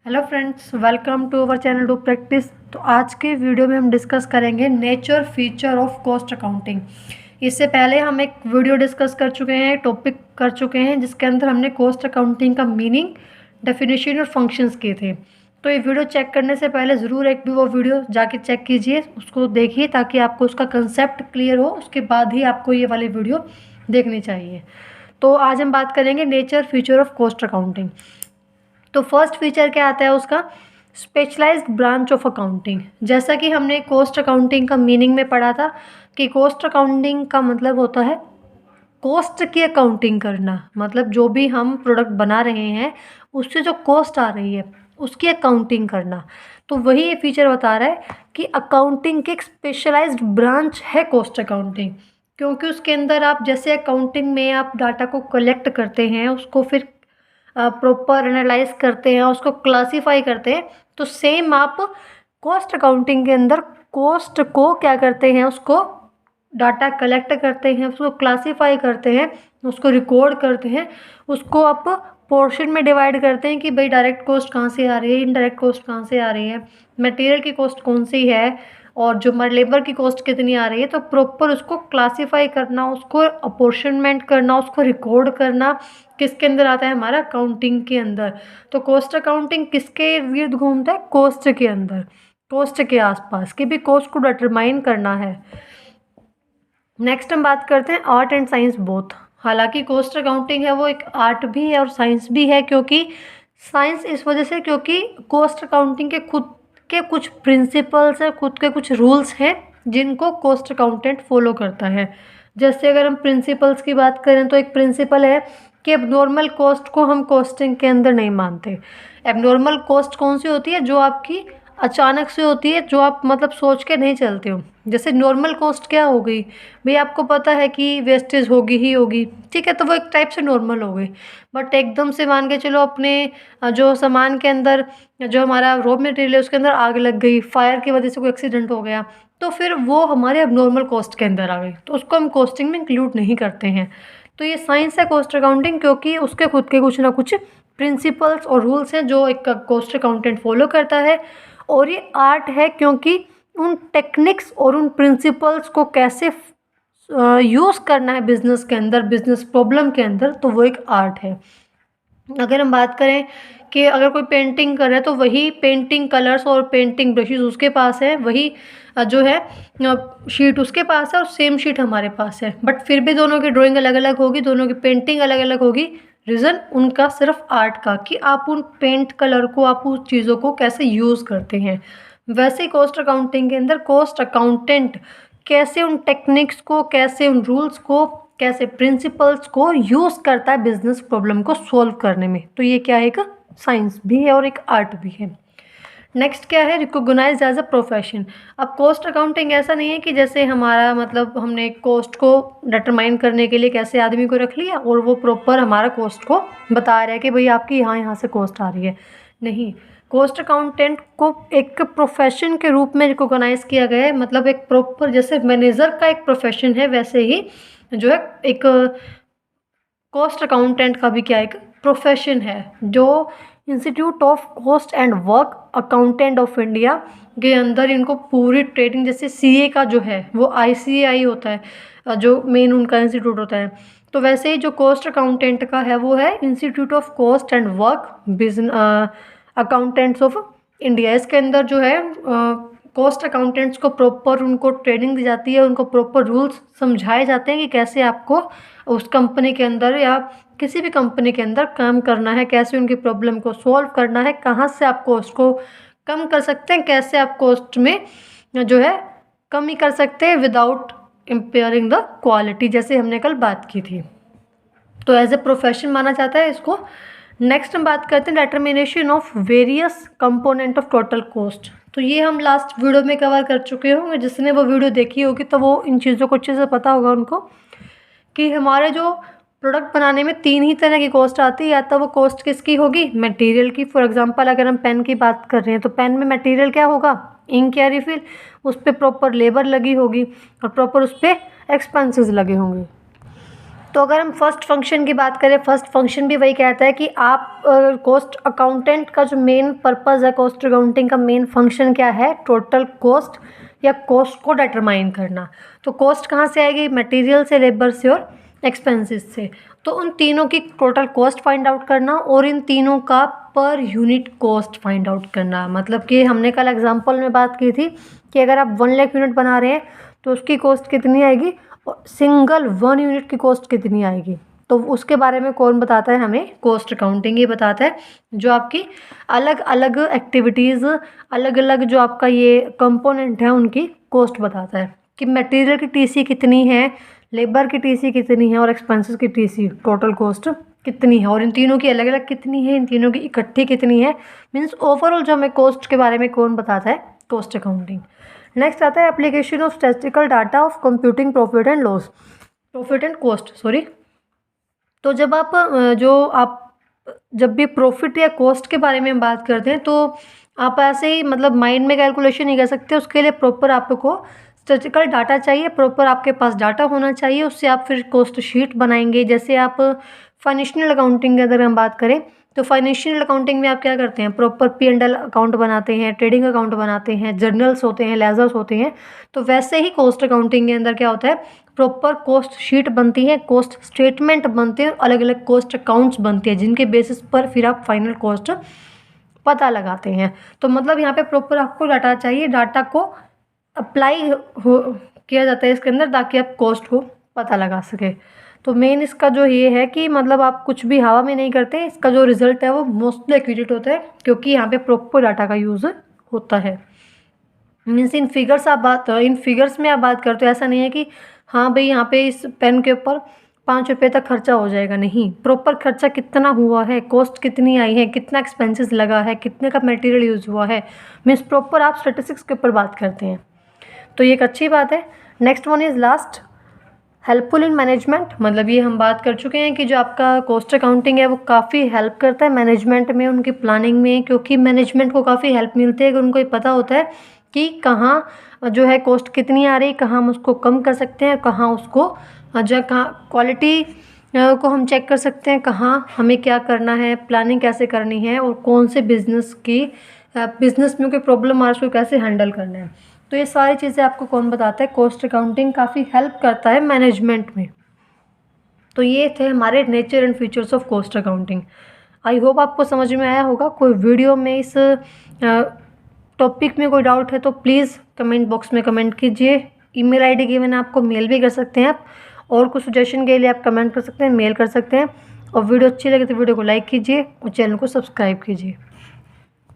Hello friends, welcome to our channel do practice. तो आज के वीडियो में हम डिस्कस करेंगे nature feature of cost accounting. इससे पहले हम एक वीडियो डिस्कस कर चुके हैं, टॉपिक कर चुके हैं, जिसके अंदर हमने कॉस्ट अकाउंटिंग का मीनिंग, डेफिनेशन और फंक्शंस किए थे। तो ये वीडियो चेक करने से पहले ज़रूर एक भी वो वीडियो जाके चेक कीजिए, उसको देखिए ताकि आपको उसका कंसेप्ट क्लियर हो। उसके बाद ही आपको ये वाली वीडियो देखनी चाहिए। तो आज हम बात करेंगे nature feature of cost accounting. तो फर्स्ट फीचर क्या आता है उसका, स्पेशलाइज्ड ब्रांच ऑफ अकाउंटिंग। जैसा कि हमने कॉस्ट अकाउंटिंग का मीनिंग में पढ़ा था कि कॉस्ट अकाउंटिंग का मतलब होता है कॉस्ट की अकाउंटिंग करना, मतलब जो भी हम प्रोडक्ट बना रहे हैं उससे जो कॉस्ट आ रही है उसकी अकाउंटिंग करना। तो वही ये फीचर बता रहा है कि अकाउंटिंग की एक स्पेशलाइज्ड ब्रांच है कॉस्ट अकाउंटिंग, क्योंकि उसके अंदर आप जैसे अकाउंटिंग में आप डाटा को कलेक्ट करते हैं, उसको फिर प्रॉपर एनालाइज करते हैं, उसको क्लासीफाई करते हैं। तो सेम आप कॉस्ट अकाउंटिंग के अंदर कॉस्ट को क्या करते हैं, उसको डाटा कलेक्ट करते हैं, उसको क्लासीफाई करते हैं, उसको रिकॉर्ड करते हैं, उसको आप पोर्शन में डिवाइड करते हैं कि भाई डायरेक्ट कॉस्ट कहाँ से आ रही है, इनडायरेक्ट कॉस्ट कहाँ से आ रही है, मटेरियल की कॉस्ट कौन सी है और जो हमारे लेबर की कॉस्ट कितनी आ रही है। तो प्रॉपर उसको क्लासीफाई करना, उसको अपॉर्शनमेंट करना, उसको रिकॉर्ड करना किसके अंदर आता है, हमारा अकाउंटिंग के अंदर। तो कॉस्ट अकाउंटिंग किसके इर्द घूमता है, कॉस्ट के अंदर, कॉस्ट के आसपास की भी कॉस्ट को डिटरमाइन करना है। नेक्स्ट हम बात करते हैं आर्ट एंड साइंस बोथ। हालांकि कॉस्ट अकाउंटिंग है वो एक आर्ट भी है और साइंस भी है, क्योंकि साइंस इस वजह से क्योंकि कॉस्ट अकाउंटिंग के खुद के कुछ प्रिंसिपल्स हैं, खुद के कुछ रूल्स हैं जिनको कॉस्ट अकाउंटेंट फॉलो करता है। जैसे अगर हम प्रिंसिपल्स की बात करें तो एक प्रिंसिपल है कि एबनॉर्मल कॉस्ट को हम कॉस्टिंग के अंदर नहीं मानते। एबनॉर्मल कॉस्ट कौन सी होती है, जो आपकी अचानक से होती है, जो आप मतलब सोच के नहीं चलते हो। जैसे नॉर्मल कॉस्ट क्या हो गई भाई, आपको पता है कि वेस्टेज होगी ही होगी, ठीक है, तो वो एक टाइप से नॉर्मल हो गई। बट एकदम से मान के चलो अपने जो सामान के अंदर, जो हमारा रॉ मटेरियल है उसके अंदर आग लग गई, फायर की वजह से कोई एक्सीडेंट हो गया, तो फिर वो हमारे अब नॉर्मल कॉस्ट के अंदर आ गई, तो उसको हम कॉस्टिंग में इंक्लूड नहीं करते हैं। तो ये साइंस है कॉस्ट अकाउंटिंग, क्योंकि उसके खुद के कुछ ना कुछ प्रिंसिपल्स और रूल्स हैं जो एक कॉस्ट अकाउंटेंट फॉलो करता है। और ये आर्ट है क्योंकि उन टेक्निक्स और उन प्रिंसिपल्स को कैसे यूज़ करना है बिजनेस के अंदर, बिजनेस प्रॉब्लम के अंदर, तो वो एक आर्ट है। अगर हम बात करें कि अगर कोई पेंटिंग कर रहा है तो वही पेंटिंग कलर्स और पेंटिंग ब्रशेस उसके पास है, वही जो है शीट उसके पास है और सेम शीट हमारे पास है, बट फिर भी दोनों की ड्राइंग अलग अलग होगी, दोनों की पेंटिंग अलग अलग होगी। रीज़न उनका सिर्फ आर्ट का, कि आप उन पेंट कलर को, आप उस चीज़ों को कैसे यूज़ करते हैं। वैसे ही कॉस्ट अकाउंटिंग के अंदर कॉस्ट अकाउंटेंट कैसे उन टेक्निक्स को, कैसे उन रूल्स को, कैसे प्रिंसिपल्स को यूज़ करता है बिजनेस प्रॉब्लम को सॉल्व करने में। तो ये क्या है, एक साइंस भी है और एक आर्ट भी है। नेक्स्ट क्या है, रिकॉग्नाइज्ड एज अ प्रोफेशन। अब कॉस्ट अकाउंटिंग ऐसा नहीं है कि जैसे हमारा मतलब हमने कॉस्ट को डिटरमाइन करने के लिए कैसे आदमी को रख लिया और वो प्रॉपर हमारा कॉस्ट को बता रहा है कि भाई आपकी यहाँ से कॉस्ट आ रही है। नहीं, कॉस्ट अकाउंटेंट को एक प्रोफेशन के रूप में रिकॉग्नाइज किया गया है। मतलब एक प्रॉपर, जैसे मैनेजर का एक प्रोफेशन है, वैसे ही जो है एक कॉस्ट अकाउंटेंट का भी क्या एक प्रोफेशन है, जो institute of cost and work accountant of India के अंदर इनको पूरी ट्रेनिंग, जैसे सीए का जो है वो आईसीएआई होता है, जो मेन उनका इंस्टीट्यूट होता है, तो वैसे ही जो कॉस्ट अकाउंटेंट का है वो है institute of cost and work business accountants of India. इसके अंदर जो है कॉस्ट अकाउंटेंट्स को प्रॉपर उनको ट्रेनिंग दी जाती है, उनको प्रॉपर रूल्स समझाए जाते हैं कि कैसे आपको उस कंपनी के अंदर या किसी भी कंपनी के अंदर काम करना है, कैसे उनकी प्रॉब्लम को सॉल्व करना है, कहाँ से आप कॉस्ट को कम कर सकते हैं, कैसे आप कॉस्ट में जो है कमी कर सकते हैं विदाउट इम्पेयरिंग द क्वालिटी, जैसे हमने कल बात की थी। तो एज ए प्रोफेशन माना जाता है इसको। नेक्स्ट हम बात करते हैं determination of various component of total cost. तो ये हम लास्ट वीडियो में कवर कर चुके होंगे, जिसने वो वीडियो देखी होगी तो वो इन चीज़ों को अच्छे से पता होगा उनको, कि हमारे जो प्रोडक्ट बनाने में तीन ही तरह की कॉस्ट आती है। या तो वो कॉस्ट किसकी होगी, मटेरियल की। फॉर एग्जांपल अगर हम पेन की बात कर रहे हैं तो पेन में मटेरियल क्या होगा, इंक या रिफिल, उस पर प्रॉपर लेबर लगी होगी और प्रॉपर उस पर एक्सपेंसेस लगे होंगे। तो अगर हम फर्स्ट फंक्शन की बात करें, फर्स्ट फंक्शन भी वही कहता है कि आप कॉस्ट अकाउंटेंट का जो मेन पर्पस है, कॉस्ट अकाउंटिंग का मेन फंक्शन क्या है, टोटल कॉस्ट या कॉस्ट को डिटरमाइन करना। तो कॉस्ट कहाँ से आएगी, मटेरियल से, लेबर से और एक्सपेंसेस से। तो उन तीनों की टोटल कॉस्ट फाइंड आउट करना और इन तीनों का per unit cost find out करना। मतलब कि हमने कल एग्जांपल में बात की थी कि अगर आप 1 लाख यूनिट बना रहे हैं तो उसकी कॉस्ट कितनी आएगी, सिंगल 1 यूनिट की कॉस्ट कितनी आएगी। तो उसके बारे में कौन बताता है, हमें कॉस्ट अकाउंटिंग ही बताता है, जो आपकी अलग अलग एक्टिविटीज़, अलग अलग जो आपका ये कंपोनेंट है उनकी कॉस्ट बताता है कि मटेरियल की टीसी कितनी है, लेबर की टीसी कितनी है और एक्सपेंसेस की टीसी टोटल कॉस्ट कितनी है, और इन तीनों की अलग अलग कितनी है, इन तीनों की इकट्ठी कितनी है। मीन्स ओवरऑल जो हमें कॉस्ट के बारे में कौन बताता है, कॉस्ट अकाउंटिंग। नेक्स्ट आता है application of statistical data of computing profit and loss, profit and cost sorry. तो जब आप जब भी प्रॉफिट या कॉस्ट के बारे में बात करते हैं तो आप ऐसे ही मतलब माइंड में कैलकुलेशन नहीं कर सकते, उसके लिए प्रॉपर आपको स्टैटिस्टिकल डाटा चाहिए, प्रॉपर आपके पास डाटा होना चाहिए, उससे आप फिर कॉस्ट शीट बनाएंगे। जैसे आप फाइनेंशियल अकाउंटिंग की अगर हम बात करें तो फाइनेंशियल अकाउंटिंग में आप क्या करते हैं, प्रॉपर P&L अकाउंट बनाते हैं, ट्रेडिंग अकाउंट बनाते हैं, जर्नल्स होते हैं, लेजर्स होते हैं। तो वैसे ही कॉस्ट अकाउंटिंग के अंदर क्या होता है, प्रॉपर कॉस्ट शीट बनती है, कॉस्ट स्टेटमेंट बनते हैं, अलग अलग कॉस्ट अकाउंट्स बनते हैं, जिनके बेसिस पर फिर आप फाइनल कॉस्ट पता लगाते हैं। तो मतलब यहाँ पे प्रॉपर आपको डाटा चाहिए, डाटा को अप्लाई हो किया जाता है इसके अंदर ताकि आप कॉस्ट को पता लगा सके। तो मेन इसका जो ये है कि मतलब आप कुछ भी हवा में नहीं करते, इसका जो रिजल्ट है वो मोस्टली एक्यूरेट होता है क्योंकि यहाँ पे प्रॉपर डाटा का यूज़ होता है। मीन्स इन फिगर्स में आप बात करते हो, ऐसा नहीं है कि हाँ भाई यहाँ पे इस पेन के ऊपर 5 रुपये तक खर्चा हो जाएगा, नहीं, प्रॉपर खर्चा कितना हुआ है, कॉस्ट कितनी आई है, कितना एक्सपेंसेस लगा है, कितने का मटेरियल यूज़ हुआ है। मीन्स प्रॉपर आप स्टैटिस्टिक्स के ऊपर बात करते हैं, तो ये एक अच्छी बात है। Next one is last, helpful in management. मतलब ये हम बात कर चुके हैं कि जो आपका कॉस्ट अकाउंटिंग है वो काफ़ी हेल्प करता है मैनेजमेंट में, उनकी प्लानिंग में, क्योंकि मैनेजमेंट को काफ़ी हेल्प मिलती है कि उनको ये पता होता है कि कहाँ जो है कॉस्ट कितनी आ रही, कहाँ हम उसको कम कर सकते हैं, कहाँ उसको जो कहाँ क्वालिटी को हम चेक कर सकते हैं, कहाँ हमें क्या करना है, प्लानिंग कैसे करनी है और कौन से बिज़नेस में कोई प्रॉब्लम आ रहा है उसको कैसे हैंडल करना है। तो ये सारी चीज़ें आपको कौन बताता है, कॉस्ट अकाउंटिंग काफ़ी हेल्प करता है मैनेजमेंट में। तो ये थे हमारे nature and features of cost accounting. I hope आपको समझ में आया होगा। कोई वीडियो में इस टॉपिक में कोई डाउट है तो प्लीज़ कमेंट बॉक्स में कमेंट कीजिए। ईमेल आईडी गिवन है, आपको मेल भी कर सकते हैं आप, और कुछ सजेशन के लिए आप कमेंट कर सकते हैं, मेल कर सकते हैं। और वीडियो अच्छी लगे तो वीडियो को लाइक कीजिए और चैनल को सब्सक्राइब कीजिए।